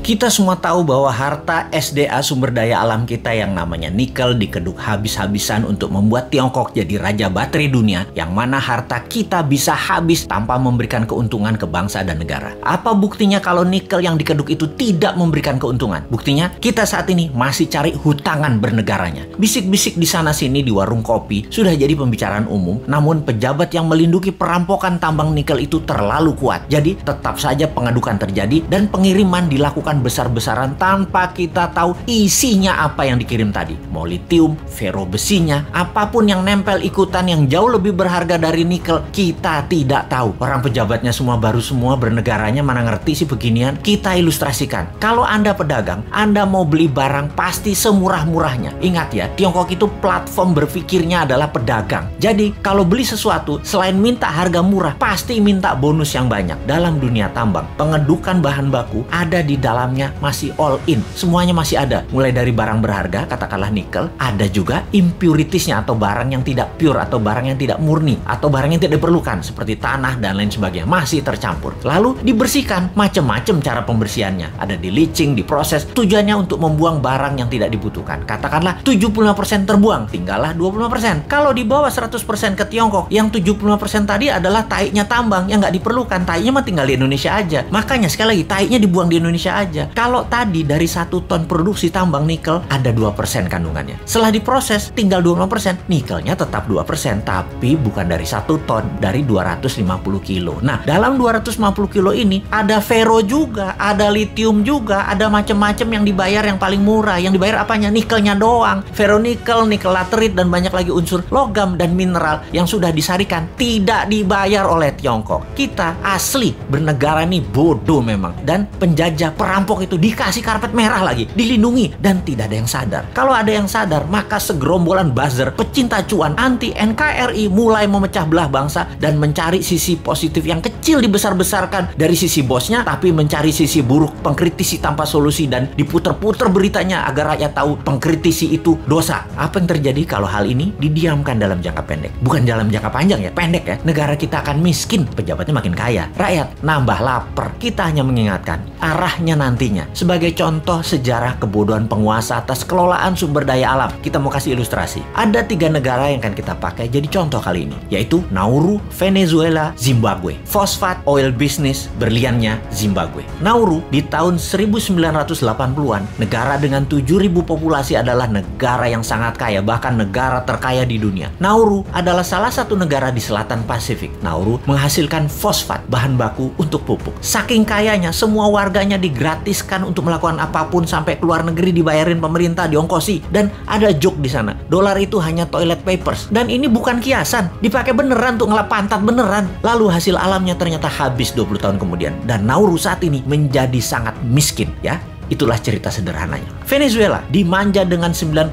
Kita semua tahu bahwa harta SDA sumber daya alam kita yang namanya nikel dikeduk habis-habisan untuk membuat Tiongkok jadi raja baterai dunia, yang mana harta kita bisa habis tanpa memberikan keuntungan ke bangsa dan negara. Apa buktinya kalau nikel yang dikeduk itu tidak memberikan keuntungan? Buktinya kita saat ini masih cari hutangan bernegaranya. Bisik-bisik di sana-sini di warung kopi sudah jadi pembicaraan umum, namun pejabat yang melindungi perampokan tambang nikel itu terlalu kuat. Jadi tetap saja pengadukan terjadi dan pengiriman dilakukan besar-besaran tanpa kita tahu isinya apa yang dikirim tadi. Mau litium, fero besinya, apapun yang nempel ikutan yang jauh lebih berharga dari nikel, kita tidak tahu. Orang pejabatnya semua baru semua, bernegaranya mana ngerti sih beginian. Kita ilustrasikan. Kalau Anda pedagang, Anda mau beli barang pasti semurah-murahnya. Ingat ya, Tiongkok itu platform berpikirnya adalah pedagang. Jadi kalau beli sesuatu, selain minta harga murah, pasti minta bonus yang banyak. Dalam dunia tambang, pengedukan bahan baku ada di dalamnya masih all in. Semuanya masih ada. Mulai dari barang berharga, katakanlah nikel, ada juga impuritiesnya atau barang yang tidak pure atau barang yang tidak murni atau barang yang tidak diperlukan seperti tanah dan lain sebagainya masih tercampur. Lalu dibersihkan, macam-macam cara pembersihannya. Ada di leaching, diproses, tujuannya untuk membuang barang yang tidak dibutuhkan. Katakanlah 75% terbuang, tinggallah 25%. Kalau dibawa 100% ke Tiongkok, yang 75% tadi adalah taiknya tambang yang nggak diperlukan. Taiknya mah tinggal di Indonesia aja. Makanya sekali lagi, taiknya dibuang di Indonesia aja. Kalau tadi dari 1 ton produksi tambang nikel ada 2% kandungannya. Setelah diproses tinggal 25%, nikelnya tetap 2%, tapi bukan dari 1 ton, dari 250 kilo. Nah, dalam 250 kilo ini ada fero juga, ada litium juga, ada macam-macam yang dibayar yang paling murah. Yang dibayar apanya? Nikelnya doang. Feronikel, nikel laterit, dan banyak lagi unsur logam dan mineral yang sudah disarikan tidak dibayar oleh Tiongkok. Kita asli bernegara nih bodoh memang. Dan penjajah perampok itu dikasih karpet merah lagi, dilindungi, dan tidak ada yang sadar. Kalau ada yang sadar, maka segerombolan buzzer pecinta cuan anti NKRI mulai memecah belah bangsa dan mencari sisi positif yang kecil dibesar-besarkan dari sisi bosnya, tapi mencari sisi buruk, pengkritisi tanpa solusi, dan diputer-puter beritanya agar rakyat tahu pengkritisi itu dosa. Apa yang terjadi kalau hal ini didiamkan dalam jangka pendek? Bukan dalam jangka panjang ya, pendek ya. Negara kita akan miskin, pejabatnya makin kaya, rakyat nambah lapar. Kita hanya mengingatkan arahnya nantinya. Sebagai contoh sejarah kebodohan penguasa atas kelolaan sumber daya alam, kita mau kasih ilustrasi. Ada 3 negara yang akan kita pakai jadi contoh kali ini, yaitu Nauru, Venezuela, Zimbabwe. Fosfat, oil business, berliannya Zimbabwe. Nauru di tahun 1980-an, negara dengan 7.000 populasi adalah negara yang sangat kaya, bahkan negara terkaya di dunia. Nauru adalah salah satu negara di selatan Pasifik. Nauru menghasilkan fosfat, bahan baku untuk pupuk. Saking kayanya, semua warganya digratiskan untuk melakukan apapun, sampai keluar negeri dibayarin pemerintah, diongkosi. Dan ada joke di sana, dolar itu hanya toilet papers. Dan ini bukan kiasan, dipakai beneran untuk ngelap pantat beneran. Lalu hasil alamnya ternyata habis 20 tahun kemudian. Dan Nauru saat ini menjadi sangat miskin ya. Itulah cerita sederhananya. Venezuela dimanja dengan 95%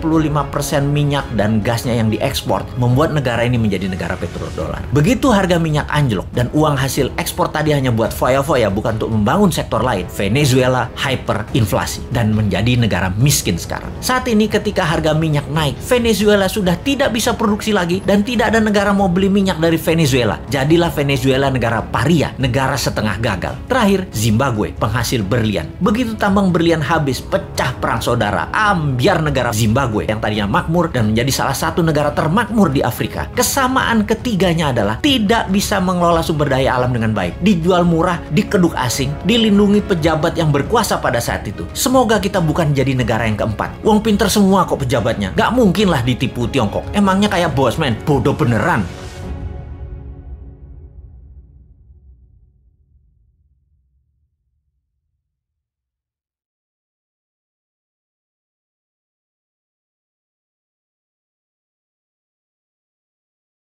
minyak dan gasnya yang diekspor, membuat negara ini menjadi negara petrodolar. Begitu harga minyak anjlok dan uang hasil ekspor tadi hanya buat foya-foya, bukan untuk membangun sektor lain, Venezuela hyperinflasi dan menjadi negara miskin sekarang. Saat ini ketika harga minyak naik, Venezuela sudah tidak bisa produksi lagi dan tidak ada negara mau beli minyak dari Venezuela. Jadilah Venezuela negara paria, negara setengah gagal. Terakhir, Zimbabwe, penghasil berlian. Begitu tambang berlian habis, pecah perang saudara, ambyar negara Zimbabwe yang tadinya makmur dan menjadi salah satu negara termakmur di Afrika. Kesamaan ketiganya adalah tidak bisa mengelola sumber daya alam dengan baik, dijual murah, dikeduk asing, dilindungi pejabat yang berkuasa pada saat itu. Semoga kita bukan jadi negara yang keempat. Uang pinter semua kok pejabatnya, gak mungkin lah ditipu Tiongkok. Emangnya kayak bos men, bodoh beneran.